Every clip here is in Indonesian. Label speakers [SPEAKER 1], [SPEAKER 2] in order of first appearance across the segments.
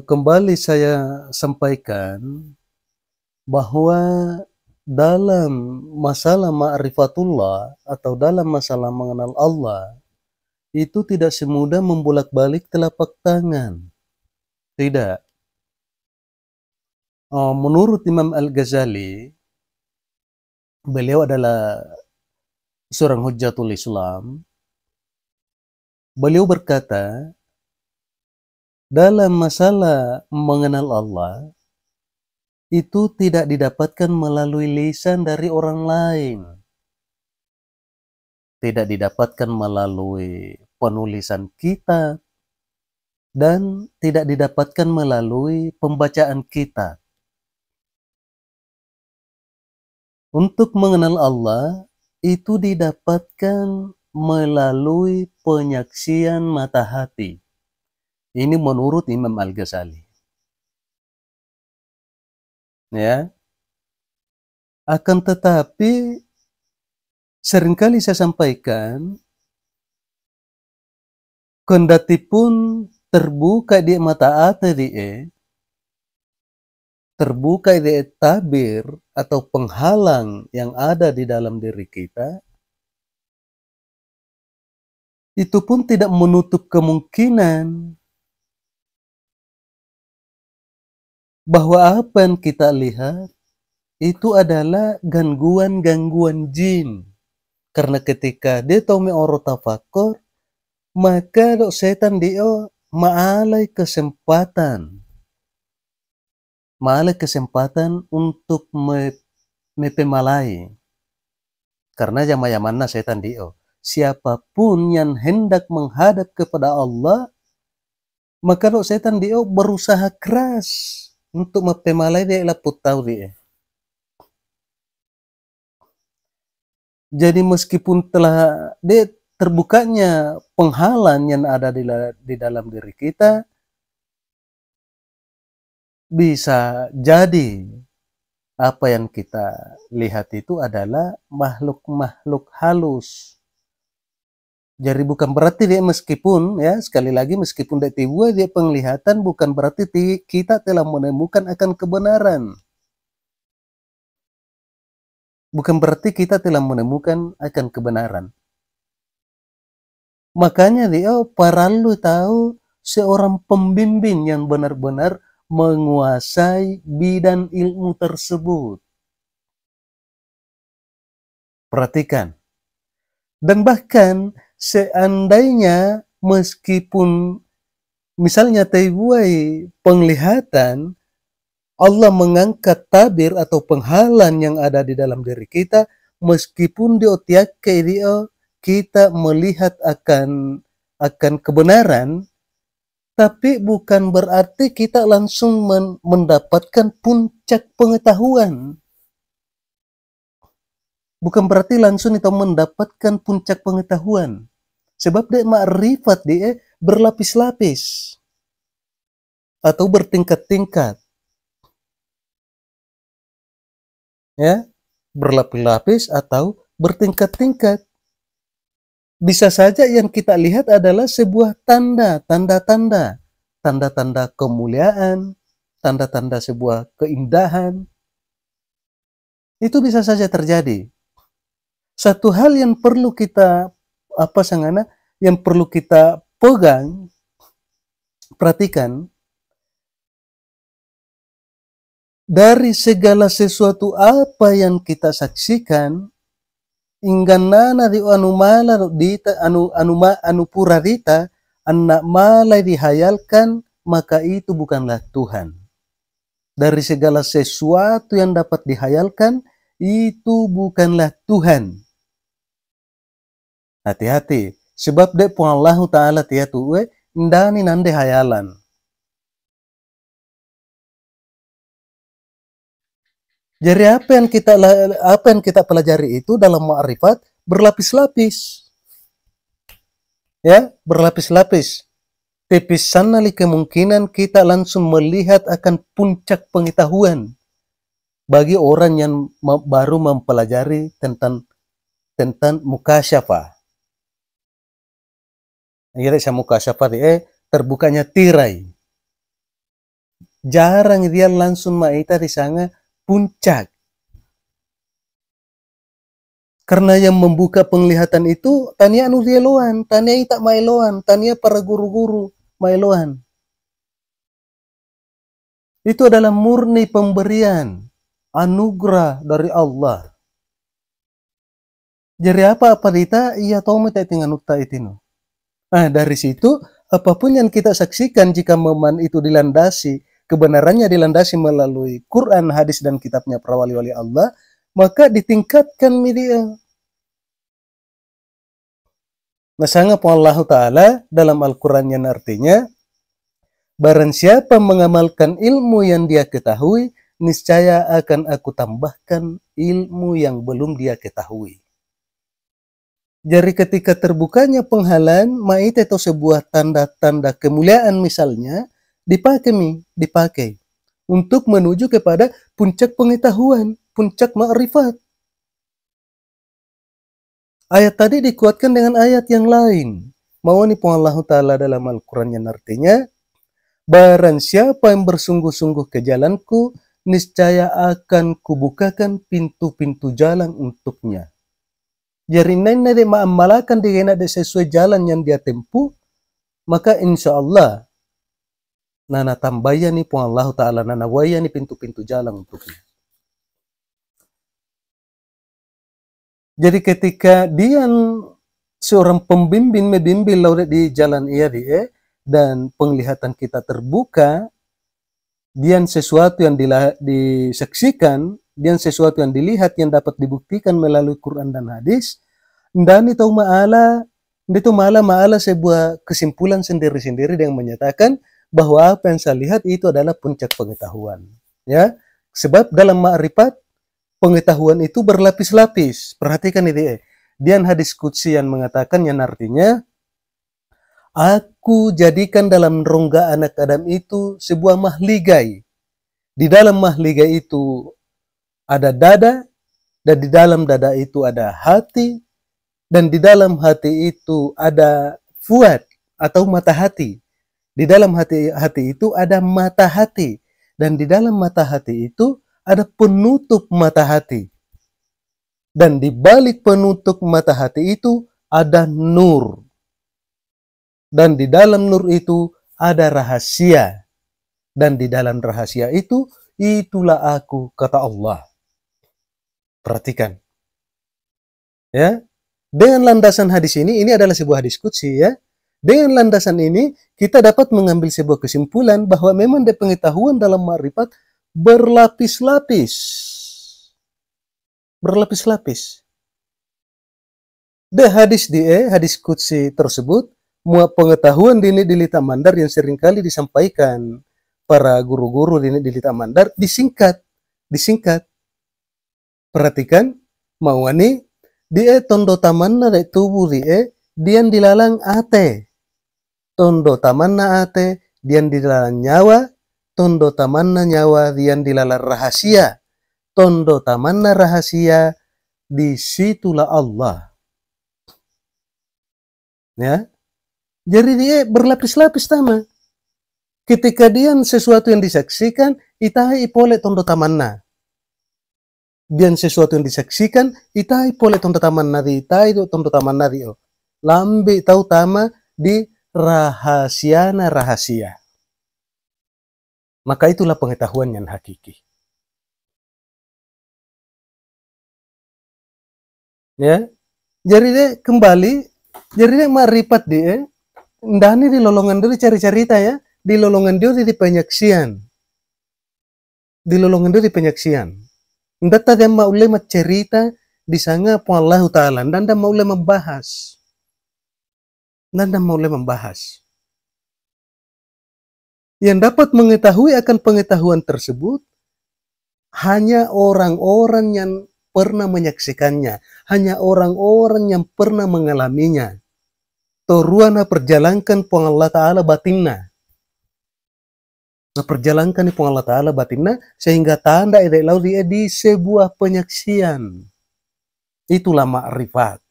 [SPEAKER 1] Kembali saya sampaikan bahwa dalam masalah ma'rifatullah atau dalam masalah mengenal Allah, itu tidak semudah membolak-balik telapak tangan. Tidak. Menurut Imam Al-Ghazali, beliau adalah seorang Hujjatul Islam. Beliau berkata, dalam masalah mengenal Allah, itu tidak didapatkan melalui lisan dari orang lain. Tidak didapatkan melalui penulisan kita, dan tidak didapatkan melalui pembacaan kita. Untuk mengenal Allah, itu didapatkan melalui penyaksian mata hati. Ini menurut Imam Al-Ghazali. Ya. Akan tetapi, seringkali saya sampaikan, kendati pun terbuka di mata hati dia, terbuka di tabir atau penghalang yang ada di dalam diri kita, itu pun tidak menutup kemungkinan bahwa apa yang kita lihat itu adalah gangguan-gangguan jin. Karena ketika dia tahu oro tafakur, maka dok setan dia maalai kesempatan untuk mepemalai. Karena jama-yamanna setan dia, siapapun yang hendak menghadap kepada Allah, maka dok setan dia berusaha keras untuk mepemalai dia laput tahu dia. Jadi meskipun telah dia terbukanya penghalang yang ada di dalam diri kita, bisa jadi apa yang kita lihat itu adalah makhluk-makhluk halus. Jadi bukan berarti dia meskipun, ya sekali lagi, meskipun dia penglihatan, bukan berarti kita telah menemukan akan kebenaran. Bukan berarti kita telah menemukan akan kebenaran. Makanya dia perlu tahu seorang pembimbing yang benar-benar menguasai bidang ilmu tersebut. Perhatikan. Dan bahkan seandainya meskipun misalnya tebuai penglihatan, Allah mengangkat tabir atau penghalang yang ada di dalam diri kita, meskipun dia kita melihat akan kebenaran, tapi bukan berarti kita langsung mendapatkan puncak pengetahuan. Bukan berarti langsung kita mendapatkan puncak pengetahuan. Sebab dia ma'rifat dia berlapis-lapis atau bertingkat-tingkat. Ya, berlapis-lapis atau bertingkat-tingkat. Bisa saja yang kita lihat adalah sebuah tanda-tanda kemuliaan, tanda-tanda sebuah keindahan. Itu bisa saja terjadi. Satu hal yang perlu kita yang perlu kita pegang, perhatikan, dari segala sesuatu apa yang kita saksikan, ingganana di anu mala dita anu pura dita anak malai dihayalkan, maka itu bukanlah Tuhan. Dari segala sesuatu yang dapat dihayalkan, itu bukanlah Tuhan. Hati-hati, sebab de pun Allah Ta'ala tiatu ndani nande hayalan. Jadi apa yang kita pelajari itu dalam ma'rifat berlapis-lapis. Ya, berlapis-lapis. Tipis sana kemungkinan kita langsung melihat akan puncak pengetahuan bagi orang yang baru mempelajari tentang mukasyafah. Jadi saya mukasyafah terbukanya tirai. Jarang dia langsung maita di sana puncak. Karena yang membuka penglihatan itu tania anu dia loan, tania ita mailoan, tania para guru-guru mailoan. Itu adalah murni pemberian anugerah dari Allah. Jadi apa dita iya tahu mata tinggal nukta itu no. Dari situ apapun yang kita saksikan jika momen itu dilandasi, kebenarannya dilandasi melalui Quran, hadis dan kitabnya para wali-wali Allah, maka ditingkatkan media. Masanya Allah Ta'ala dalam Al-Quran yang artinya, barang siapa mengamalkan ilmu yang dia ketahui, niscaya akan aku tambahkan ilmu yang belum dia ketahui. Jadi ketika terbukanya penghalang, maite atau sebuah tanda-tanda kemuliaan misalnya, dipakai untuk menuju kepada puncak pengetahuan, puncak ma'rifat. Ayat tadi dikuatkan dengan ayat yang lain. Mawani Allah Ta'ala dalam Al-Quran yang artinya, barang siapa yang bersungguh-sungguh ke jalanku, niscaya akan kubukakan pintu-pintu jalan untuknya. Jadi nana de maamalakan dia de sesuai jalan yang dia tempuh, maka insya Allah nana tambaya ni Allah Ta'ala, nana waya ni pintu-pintu jalan untuknya. Jadi ketika dia seorang pembimbing membimbing laudet di jalan ia dia dan penglihatan kita terbuka, dia sesuatu yang disaksikan, dia sesuatu yang dilihat yang dapat dibuktikan melalui Quran dan hadis, dan itu maala sebuah kesimpulan sendiri-sendiri yang menyatakan bahwa apa yang saya lihat itu adalah puncak pengetahuan. Ya, sebab dalam ma'rifat pengetahuan itu berlapis-lapis. Perhatikan ini. Dia hadis qudsi yang mengatakan yang artinya, aku jadikan dalam rongga anak Adam itu sebuah mahligai. Di dalam mahligai itu ada dada, dan di dalam dada itu ada hati, dan di dalam hati itu ada fuad atau mata hati. Di dalam hati itu ada mata hati, dan di dalam mata hati itu ada penutup mata hati. Dan di balik penutup mata hati itu ada nur. Dan di dalam nur itu ada rahasia. Dan di dalam rahasia itu, itulah aku, kata Allah. Perhatikan. Ya. Dengan landasan hadis ini adalah sebuah hadis qudsi ya. Dengan landasan ini, kita dapat mengambil sebuah kesimpulan bahwa memang ada pengetahuan dalam ma'rifat berlapis-lapis. Berlapis-lapis. Hadis qudsi tersebut, pengetahuan dini di Lita Mandar yang seringkali disampaikan para guru-guru dini di Lita Mandar, disingkat. Perhatikan, mawani, dia tondo tamanna dari tubuh dian dilalang ate. Tondo tamanna ate, dian dilalang nyawa. Tondo tamanna nyawa, dian dilalang rahasia. Tondo tamanna rahasia, disitulah Allah. Ya, jadi dia berlapis-lapis sama. Ketika dia sesuatu yang disaksikan, itahi pole tondo tamanna. Dia sesuatu yang disaksikan, itahi pole tondo tamanna di, itahi tondo tamanna di. Lambi tahu tama di rahasiana rahasia. Maka itulah pengetahuan yang hakiki. Ya, jadi dia kembali, jadi dia ma'rifat dia, ndani di lolongan dia cari-cerita ya, di lolongan dia di penyaksian, di lolongan dia di penyaksian. Ndata dia maule cerita di sana pun Allah Ta'ala, ndanda maule membahas, Yang dapat mengetahui akan pengetahuan tersebut hanya orang-orang yang pernah menyaksikannya, hanya orang-orang yang pernah mengalaminya. Toruana perjalankan pun Allah Ta'ala batinna. Perjalankan pun Allah Ta'ala batinna sehingga tanda idai lau dia di sebuah penyaksian. Itulah ma'rifat.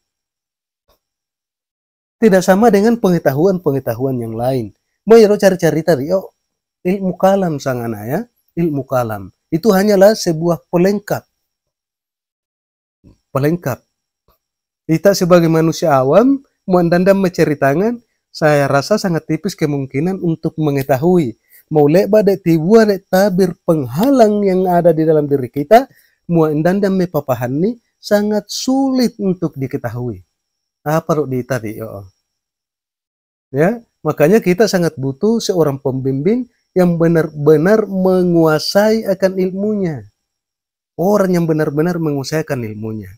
[SPEAKER 1] Tidak sama dengan pengetahuan-pengetahuan yang lain. Mau cari-cari tadi, Ilmu kalam sangana ya, ilmu kalam. Itu hanyalah sebuah pelengkap. Pelengkap. Kita sebagai manusia awam, muandandam menceritakan, saya rasa sangat tipis kemungkinan untuk mengetahui. Mau lebar dek tibuan dek tabir penghalang yang ada di dalam diri kita, muandandam mepapahani sangat sulit untuk diketahui. Apa ruk di tadi? Ya, makanya kita sangat butuh seorang pembimbing yang benar-benar menguasai akan ilmunya. Orang yang benar-benar menguasai akan ilmunya.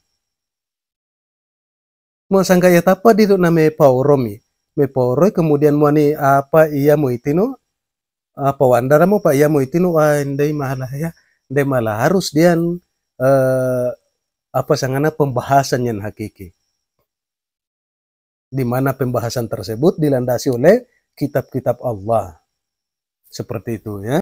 [SPEAKER 1] Mo sangka ya tapa di name paoromi. Me paoroi kemudian mo ni apa iya mo itino apa wandara mo pa iya mo itino ndai malah ya ndai malah harus dian apa sangana pembahasan yang hakiki. Di mana pembahasan tersebut dilandasi oleh kitab-kitab Allah. Seperti itu ya.